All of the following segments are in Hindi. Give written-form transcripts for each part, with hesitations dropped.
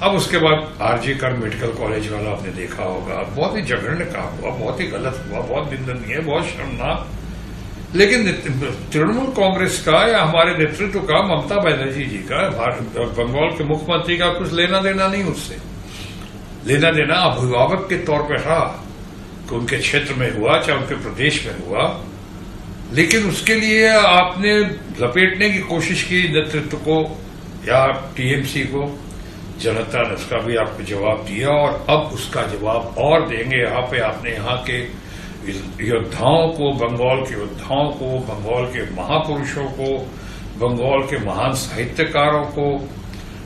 अब उसके बाद आरजी कर मेडिकल कॉलेज वाला आपने देखा होगा, बहुत ही जघन्य काम हुआ, बहुत ही गलत हुआ, बहुत निंदनीय, बहुत शर्मनाक। लेकिन तृणमूल कांग्रेस का या हमारे नेतृत्व का, ममता बनर्जी जी का, बंगाल के मुख्यमंत्री का कुछ लेना देना नहीं उससे। लेना देना अभिभावक के तौर पर रहा कि उनके क्षेत्र में हुआ, चाहे उनके प्रदेश में हुआ, लेकिन उसके लिए आपने लपेटने की कोशिश की नेतृत्व को या टीएमसी को। जनता ने उसका भी आपको जवाब दिया और अब उसका जवाब और देंगे। यहाँ पे आपने यहाँ के योद्धाओं को, बंगाल के योद्धाओं को, बंगाल के महापुरुषों को, बंगाल के महान साहित्यकारों को,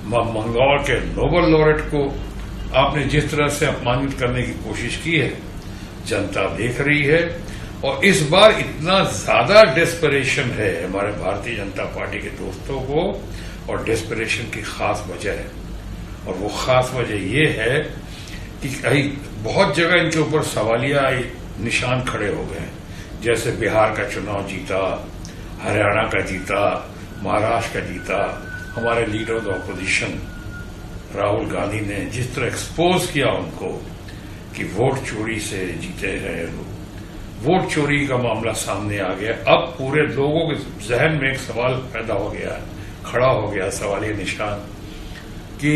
बंगाल के नोबेल लॉरेट को आपने जिस तरह से अपमानित करने की कोशिश की है, जनता देख रही है। और इस बार इतना ज्यादा डेस्परेशन है हमारे भारतीय जनता पार्टी के दोस्तों को, और डेस्परेशन की खास वजह है, और वो खास वजह ये है कि बहुत जगह इनके ऊपर सवालिया निशान खड़े हो गए हैं। जैसे बिहार का चुनाव जीता, हरियाणा का जीता, महाराष्ट्र का जीता, हमारे leader of the opposition Rahul Gandhi ने जिस तरह एक्सपोज किया उनको कि वोट चोरी से जीते हैं लोग, वोट चोरी का मामला सामने आ गया। अब पूरे लोगों के जहन में एक सवाल पैदा हो गया, खड़ा हो गया सवालिया निशान कि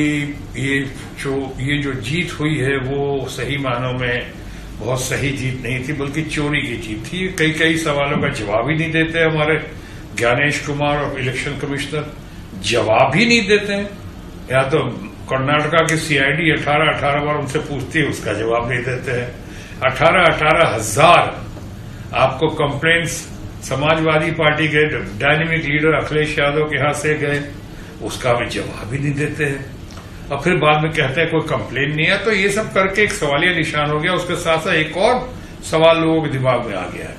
ये जो जीत हुई है वो सही मानों में बहुत सही जीत नहीं थी, बल्कि चोरी की जीत थी। कई सवालों का जवाब ही नहीं देते हमारे ज्ञानेश कुमार और इलेक्शन कमिश्नर, जवाब ही नहीं देते हैं। या तो कर्नाटका की सीआईडी 18 बार उनसे पूछती है, उसका जवाब नहीं देते हैं। 18,000 आपको कंप्लेंट्स समाजवादी पार्टी के डायनेमिक लीडर अखिलेश यादव के यहां से गए, उसका भी जवाब ही नहीं देते हैं। और फिर बाद में कहते हैं कोई कंप्लेन नहीं है। तो ये सब करके एक सवालिया निशान हो गया। उसके साथ साथ एक और सवाल लोगों के दिमाग में आ गया है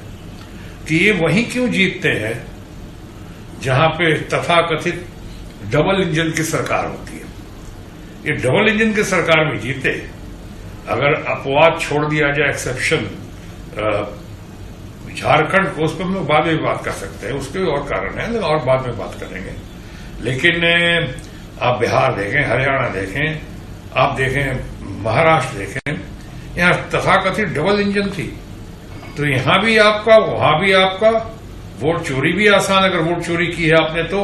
कि ये वहीं क्यों जीतते हैं जहां पे तथाकथित डबल इंजन की सरकार होती है। ये डबल इंजन की सरकार में जीते, अगर अपवाद छोड़ दिया जाए, एक्सेप्शन झारखंड को, उस पर हम लोग बाद में बात कर सकते हैं, उसके और कारण है, और बाद में बात करेंगे। लेकिन आप बिहार देखें, हरियाणा देखें, आप देखें महाराष्ट्र देखें, यहां तथाकथित डबल इंजन थी। तो यहां भी आपका, वहां भी आपका, वोट चोरी भी आसान, अगर वोट चोरी की है आपने तो,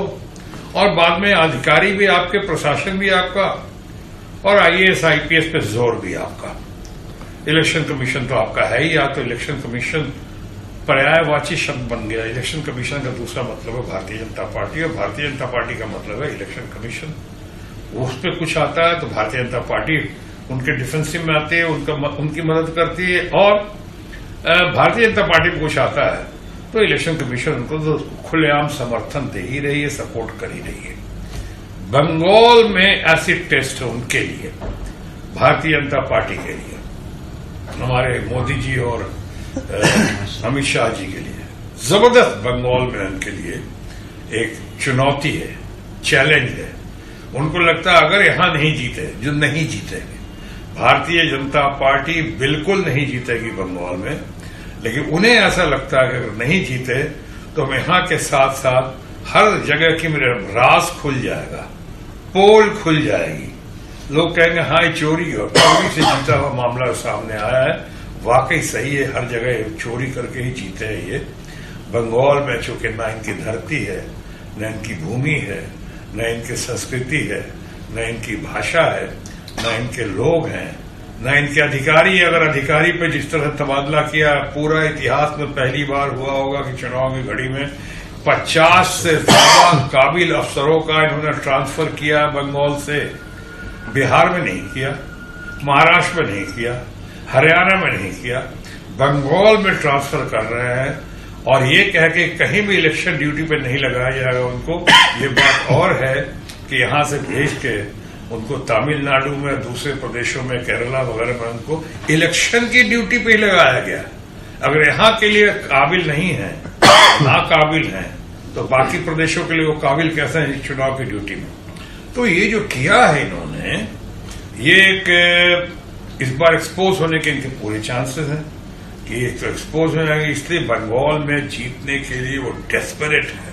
और बाद में अधिकारी भी आपके, प्रशासन भी आपका, और आईएएस आईपीएस पे जोर भी आपका। इलेक्शन कमीशन तो आपका है ही। या तो इलेक्शन कमीशन पर्यायवाची शब्द बन गया। इलेक्शन कमीशन का दूसरा मतलब है भारतीय जनता पार्टी, और भारतीय जनता पार्टी का मतलब है इलेक्शन कमीशन। उस पर कुछ आता है तो भारतीय जनता पार्टी उनके डिफेंसिव में आती है, उनकी मदद करती है, और भारतीय जनता पार्टी को कुछ आता है तो इलेक्शन कमीशन उनको तो खुलेआम समर्थन दे ही रही है, सपोर्ट कर ही रही है। बंगाल में एसिड टेस्ट है उनके लिए, भारतीय जनता पार्टी के लिए, हमारे मोदी जी और अमित शाह जी के लिए जबरदस्त बंगाल में उनके लिए एक चुनौती है, चैलेंज है। उनको लगता है अगर यहां नहीं जीते, जो नहीं जीतेंगे, भारतीय जनता पार्टी बिल्कुल नहीं जीतेगी बंगाल में, लेकिन उन्हें ऐसा लगता है कि अगर नहीं जीते तो यहां के साथ साथ हर जगह की मेरे राज खुल जाएगा, पोल खुल जाएगी। लोग कहेंगे हाँ ये चोरी, और चोरी से जीता हुआ मामला सामने आया है। वाकई सही है, हर जगह चोरी करके ही जीते हैं ये। बंगाल में चूंकि न इनकी धरती है, न इनकी भूमि है, न इनकी संस्कृति है, न इनकी भाषा है, न इनके लोग हैं, न इनके अधिकारी। अगर अधिकारी पे जिस तरह तबादला किया, पूरा इतिहास में पहली बार हुआ होगा कि चुनाव की घड़ी में 50 से ज्यादा काबिल अफसरों का इन्होंने ट्रांसफर किया बंगाल से। बिहार में नहीं किया, महाराष्ट्र में नहीं किया, हरियाणा में नहीं किया, बंगाल में ट्रांसफर कर रहे हैं। और ये कह के कहीं भी इलेक्शन ड्यूटी पे नहीं लगाया जाएगा उनको। ये बात और है कि यहां से भेज के उनको तमिलनाडु में, दूसरे प्रदेशों में, केरला वगैरह में उनको इलेक्शन की ड्यूटी पे ही लगाया गया। अगर यहां के लिए काबिल नहीं है नाकाबिल हैं, तो बाकी प्रदेशों के लिए वो काबिल कैसे हैं इस चुनाव की ड्यूटी में। तो ये जो किया है इन्होंने, ये एक इस बार एक्सपोज होने के इनके पूरे चांसेस हैं कि तो एक्सपोज हो जाएंगे, इसलिए बंगाल में जीतने के लिए वो डेस्परेट है।